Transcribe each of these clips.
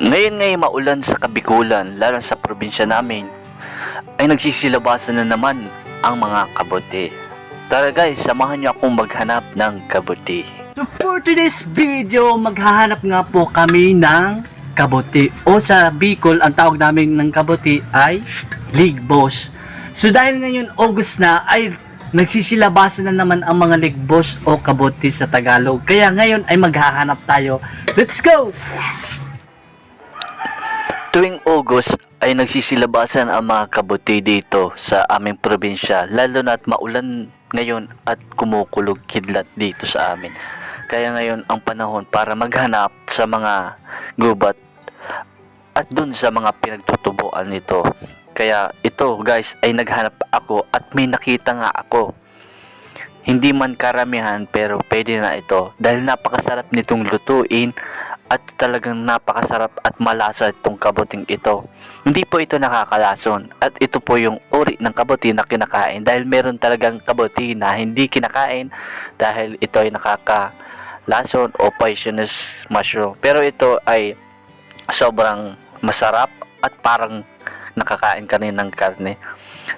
Ngayon maulan sa Kabikulan, lalo sa probinsya namin, ay nagsisilabasan na naman ang mga kabote. Tara guys, samahan niyo akong maghanap ng kabote. So for today's video, maghahanap nga po kami ng kabote. O sa Bicol, ang tawag namin ng kabote ay ligbos. So dahil ngayon August na, ay nagsisilabasan na naman ang mga ligbos o kabote sa Tagalog. Kaya ngayon ay maghahanap tayo. Let's go! Tuwing August ay nagsisilabasan ang mga kabote dito sa aming probinsya, lalo na at maulan ngayon at kumukulog kidlat dito sa amin. Kaya ngayon ang panahon para maghanap sa mga gubat at dun sa mga pinagtutubuan nito. Kaya ito guys ay naghanap ako at may nakita nga ako. Hindi man karamihan pero pwede na ito dahil napakasarap nitong lutuin at talagang napakasarap at malasa itong kabuting ito. Hindi po ito nakakalason at ito po yung uri ng kabuti na kinakain dahil meron talagang kabuti na hindi kinakain dahil ito ay nakakalason o poisonous mushroom. Pero ito ay sobrang masarap at parang nakakain ka rin ng karne.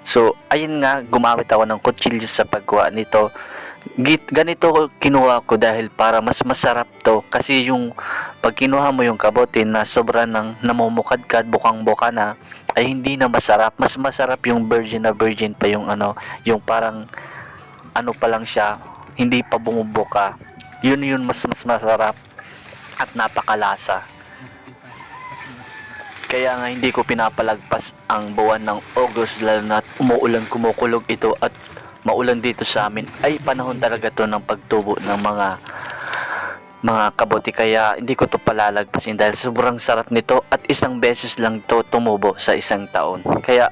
So, ayun nga, gumamit ako ng kutsilyo sa paggawa nito. Ganito kinuha ko dahil para mas masarap to. Kasi yung pag kinuha mo yung kabote na sobra ng namumukadkad, bukang-buka na, ay hindi na masarap. Mas masarap yung virgin na virgin pa yung yung parang ano pa lang siya, hindi pa bumubuka. Yun mas masarap at napakalasa. Kaya nga hindi ko pinapalagpas ang buwan ng August lalo na umuulan kumukulog ito at maulan dito sa amin. Ay panahon talaga to ng pagtubo ng mga kabote, kaya hindi ko to palalagpasin dahil sobrang sarap nito at isang beses lang to tumubo sa isang taon. Kaya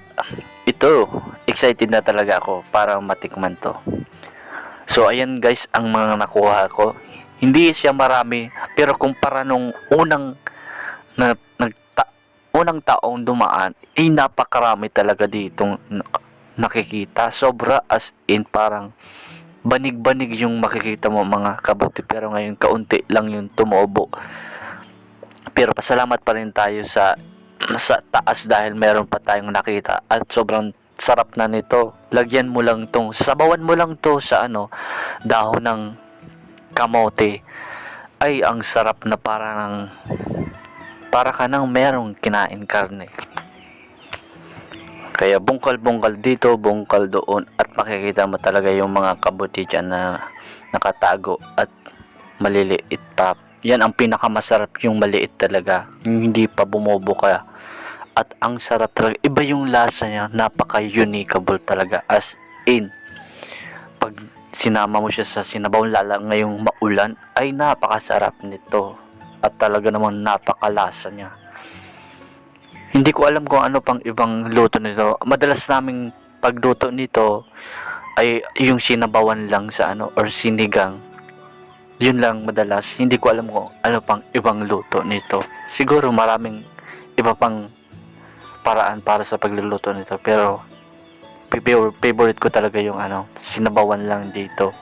ito, excited na talaga ako para matikman to. So ayan guys ang mga nakuha ko. Hindi siya marami pero kumpara nung unang unang taong dumaan, napakarami talaga ditong nakikita. Sobra as in parang banig-banig yung makikita mo mga kabote. Pero ngayon kaunti lang yung tumubo. Pero pasalamat pa rin tayo sa taas dahil meron pa tayong nakita. At sobrang sarap na nito. Lagyan mo lang tong, sabawan mo lang to sa dahon ng kamote. Ay ang sarap na para ka nang merong kinain karne. Kaya bungkal-bungkal dito, bungkal doon at makikita mo talaga yung mga kabuti dyan na nakatago at maliliit pa. Yan ang pinakamasarap, yung maliit talaga, yung hindi pa bumubuka. At ang sarap talaga, iba yung lasa niya, napaka-uniqueable talaga as in. Pag sinama mo siya sa sinabaw lala ngayong maulan, ay napakasarap nito. At talaga naman napakalasa niya. Hindi ko alam kung ano pang ibang luto nito. Madalas naming pagluto nito ay yung sinabawan lang sa or sinigang. Yun lang madalas. Hindi ko alam kung ano pang ibang luto nito. Siguro maraming iba pang paraan para sa pagluluto nito. Pero favorite ko talaga yung sinabawan lang dito.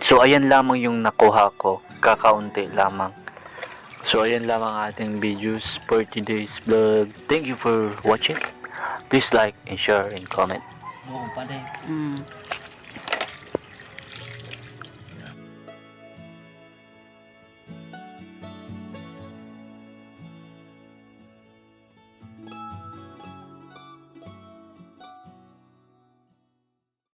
So ayan lamang yung nakuha ko. Kakaunti lamang. So ayan lamang ating videos for today's vlog. Thank you for watching. Please like and share and comment. Oo pa din.